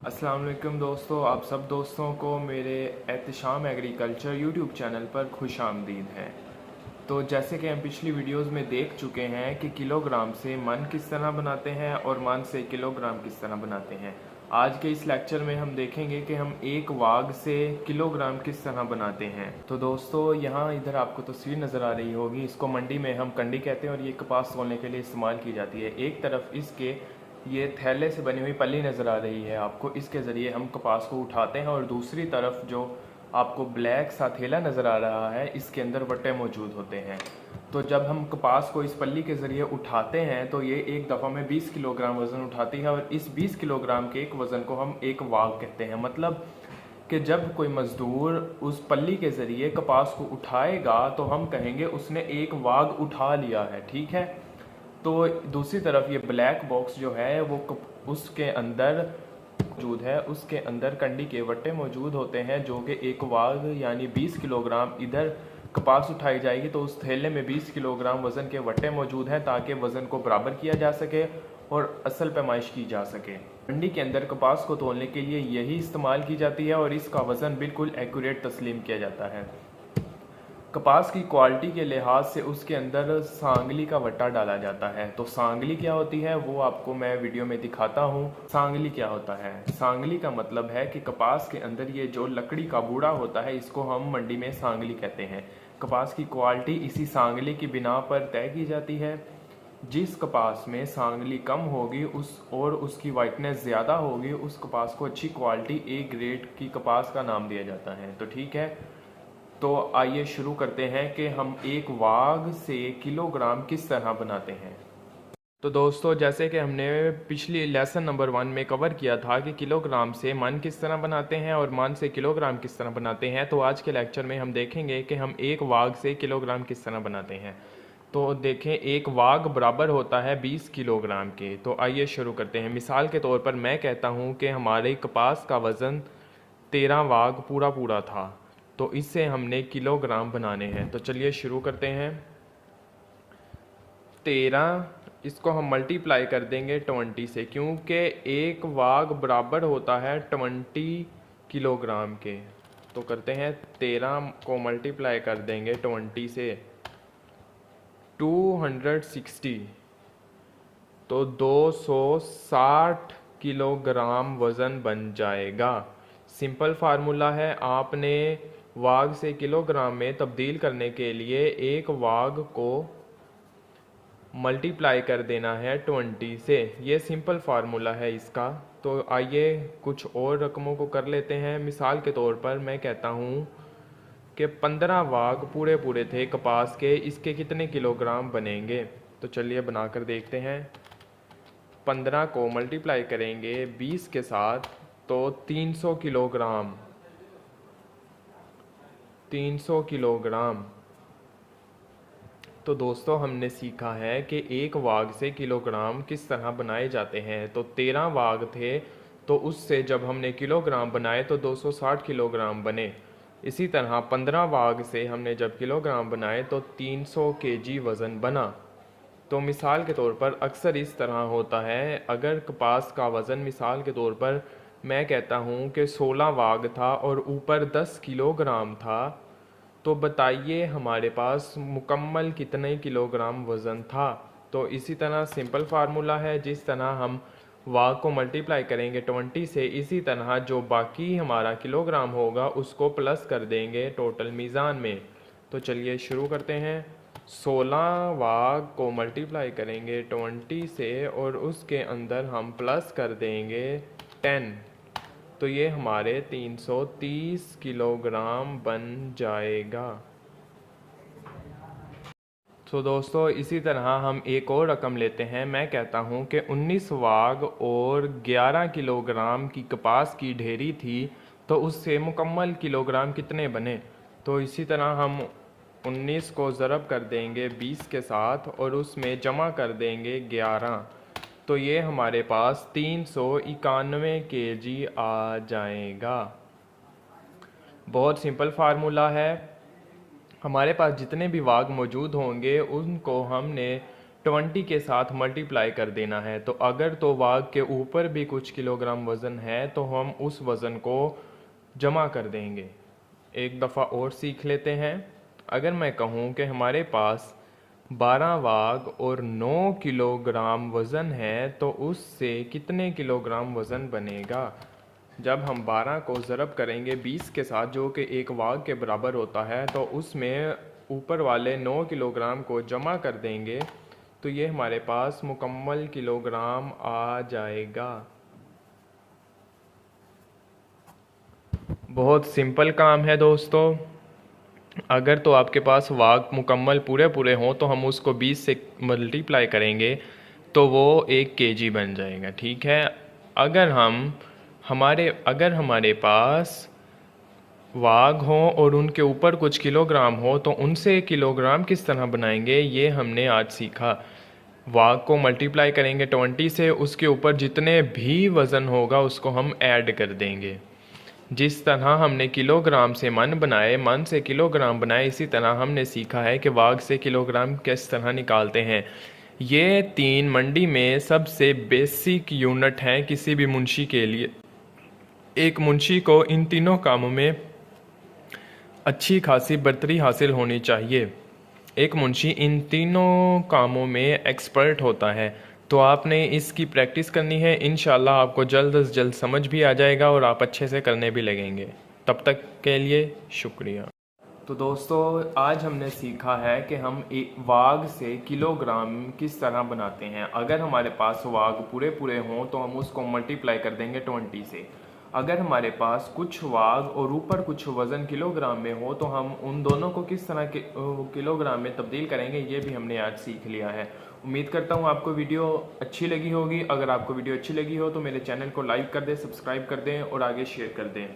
अस्सलाम वालेकुम दोस्तों, आप सब दोस्तों को मेरे एहतशाम एग्रीकल्चर यूट्यूब चैनल पर खुश आमदीद है। तो जैसे कि हम पिछली वीडियोस में देख चुके हैं कि किलोग्राम से मन किस तरह बनाते हैं और मन से किलोग्राम किस तरह बनाते हैं। आज के इस लेक्चर में हम देखेंगे कि हम एक वाग से किलोग्राम किस तरह बनाते हैं। तो दोस्तों, यहाँ इधर आपको तस्वीर नज़र आ रही होगी। इसको मंडी में हम कंडी कहते हैं और ये कपास तोलने के लिए इस्तेमाल की जाती है। एक तरफ इसके ये थैले से बनी हुई पल्ली नज़र आ रही है आपको, इसके ज़रिए हम कपास को उठाते हैं और दूसरी तरफ जो आपको ब्लैक सा थैला नज़र आ रहा है, इसके अंदर वट्टे मौजूद होते हैं। तो जब हम कपास को इस पल्ली के ज़रिए उठाते हैं तो ये एक दफ़ा में 20 किलोग्राम वज़न उठाती है और इस 20 किलोग्राम के एक वज़न को हम एक वाग कहते हैं। मतलब कि जब कोई मज़दूर उस पल्ली के ज़रिए कपास को उठाएगा तो हम कहेंगे उसने एक वाग उठा लिया है, ठीक है। तो दूसरी तरफ ये ब्लैक बॉक्स जो है वो उसके अंदर मौजूद है, उसके अंदर कंडी के वट्टे मौजूद होते हैं जो कि एक वाग यानी 20 किलोग्राम इधर कपास उठाई जाएगी तो उस थैले में 20 किलोग्राम वज़न के वट्टे मौजूद हैं ताकि वज़न को बराबर किया जा सके और असल पैमाइश की जा सके। मंडी के अंदर कपास को तोलने के लिए यही इस्तेमाल की जाती है और इसका वज़न बिल्कुल एक्यूरेट तस्लीम किया जाता है। कपास की क्वालिटी के लिहाज से उसके अंदर सांगली का वट्टा डाला जाता है। तो सांगली क्या होती है वो आपको मैं वीडियो में दिखाता हूँ। सांगली क्या होता है? सांगली का मतलब है कि कपास के अंदर ये जो लकड़ी का बूढ़ा होता है, इसको हम मंडी में सांगली कहते हैं। कपास की क्वालिटी इसी सांगली की बिना पर तय की जाती है। जिस कपास में सांगली कम होगी उसकी वाइटनेस ज़्यादा होगी, उस कपास को अच्छी क्वालिटी ए ग्रेड की कपास का नाम दिया जाता है। तो ठीक है, तो आइए शुरू करते हैं कि हम एक वाग से किलोग्राम किस तरह बनाते हैं। तो दोस्तों, जैसे कि हमने पिछली लेसन नंबर 1 में कवर किया था कि किलोग्राम से मन किस तरह बनाते हैं और मन से किलोग्राम किस तरह बनाते हैं, तो आज के लेक्चर में हम देखेंगे कि हम एक वाग से किलोग्राम किस तरह बनाते हैं। तो देखें, एक वाग बराबर होता है 20 किलोग्राम के। तो आइए शुरू करते हैं। मिसाल के तौर पर मैं कहता हूँ कि हमारे कपास का वज़न 13 वाग पूरा था, तो इससे हमने किलोग्राम बनाने हैं। तो चलिए शुरू करते हैं। 13 इसको हम मल्टीप्लाई कर देंगे 20 से, क्योंकि एक वाग बराबर होता है 20 किलोग्राम के। तो करते हैं 13 को मल्टीप्लाई कर देंगे 20 से, 260, तो 260 किलोग्राम वज़न बन जाएगा। सिंपल फार्मूला है, आपने वाग से किलोग्राम में तब्दील करने के लिए एक वाग को मल्टीप्लाई कर देना है 20 से। ये सिंपल फार्मूला है इसका। तो आइए कुछ और रकमों को कर लेते हैं। मिसाल के तौर पर मैं कहता हूँ कि 15 वाग पूरे थे कपास के, इसके कितने किलोग्राम बनेंगे? तो चलिए बनाकर देखते हैं। 15 को मल्टीप्लाई करेंगे 20 के साथ तो 300 किलोग्राम, 300 किलोग्राम। तो दोस्तों, हमने सीखा है कि एक वाग से किलोग्राम किस तरह बनाए जाते हैं। तो 13 वाग थे, तो उससे जब हमने किलोग्राम बनाए तो 260 किलोग्राम बने। इसी तरह 15 वाग से हमने जब किलोग्राम बनाए तो 300 केजी वज़न बना। तो मिसाल के तौर पर अक्सर इस तरह होता है, अगर कपास का वज़न मिसाल के तौर पर मैं कहता हूँ कि 16 वाग था और ऊपर 10 किलोग्राम था, तो बताइए हमारे पास मुकम्मल कितने किलोग्राम वज़न था। तो इसी तरह सिंपल फार्मूला है, जिस तरह हम वाग को मल्टीप्लाई करेंगे 20 से, इसी तरह जो बाकी हमारा किलोग्राम होगा उसको प्लस कर देंगे टोटल मीज़ान में। तो चलिए शुरू करते हैं। 16 वाग को मल्टीप्लाई करेंगे 20 से और उसके अंदर हम प्लस कर देंगे 10, तो ये हमारे 330 किलोग्राम बन जाएगा। तो दोस्तों, इसी तरह हम एक और रकम लेते हैं। मैं कहता हूँ कि 19 वाग और 11 किलोग्राम की कपास की ढेरी थी, तो उससे मुकम्मल किलोग्राम कितने बने? तो इसी तरह हम 19 को ज़रब कर देंगे 20 के साथ और उसमें जमा कर देंगे 11, तो ये हमारे पास 391 केजी आ जाएगा। बहुत सिंपल फार्मूला है। हमारे पास जितने भी वाग मौजूद होंगे उनको हमने 20 के साथ मल्टीप्लाई कर देना है। तो अगर तो वाघ के ऊपर भी कुछ किलोग्राम वज़न है तो हम उस वज़न को जमा कर देंगे। एक दफ़ा और सीख लेते हैं। अगर मैं कहूँ कि हमारे पास 12 वाघ और 9 किलोग्राम वज़न है तो उससे कितने किलोग्राम वज़न बनेगा। जब हम 12 को ज़रब करेंगे 20 के साथ जो कि एक वाघ के बराबर होता है तो उसमें ऊपर वाले 9 किलोग्राम को जमा कर देंगे तो ये हमारे पास मुकम्मल किलोग्राम आ जाएगा। बहुत सिंपल काम है दोस्तों। अगर तो आपके पास वाघ मुकम्मल पूरे पूरे हों तो हम उसको 20 से मल्टीप्लाई करेंगे तो वो 1 केजी बन जाएगा। ठीक है। अगर हमारे पास वाघ हो और उनके ऊपर कुछ किलोग्राम हो तो उनसे किलोग्राम किस तरह बनाएंगे ये हमने आज सीखा। वाघ को मल्टीप्लाई करेंगे 20 से, उसके ऊपर जितने भी वज़न होगा उसको हम ऐड कर देंगे। जिस तरह हमने किलोग्राम से मन बनाए, मन से किलोग्राम बनाए, इसी तरह हमने सीखा है कि वाघ से किलोग्राम किस तरह निकालते हैं। ये 3 मंडी में सबसे बेसिक यूनिट हैं किसी भी मुंशी के लिए। एक मुंशी को इन तीनों कामों में अच्छी खासी बर्तरी हासिल होनी चाहिए। एक मुंशी इन तीनों कामों में एक्सपर्ट होता है। तो आपने इसकी प्रैक्टिस करनी है। इंशाल्लाह आपको जल्द से जल्द समझ भी आ जाएगा और आप अच्छे से करने भी लगेंगे। तब तक के लिए शुक्रिया। तो दोस्तों आज हमने सीखा है कि हम एक वाघ से किलोग्राम किस तरह बनाते हैं। अगर हमारे पास वाघ पूरे पूरे हों तो हम उसको मल्टीप्लाई कर देंगे 20 से। अगर हमारे पास कुछ वाघ और ऊपर कुछ वज़न किलोग्राम में हो तो हम उन दोनों को किस तरह के किलोग्राम में तब्दील करेंगे ये भी हमने आज सीख लिया है। उम्मीद करता हूँ आपको वीडियो अच्छी लगी होगी। अगर आपको वीडियो अच्छी लगी हो तो मेरे चैनल को लाइक कर दें, सब्सक्राइब कर दें और आगे शेयर कर दें।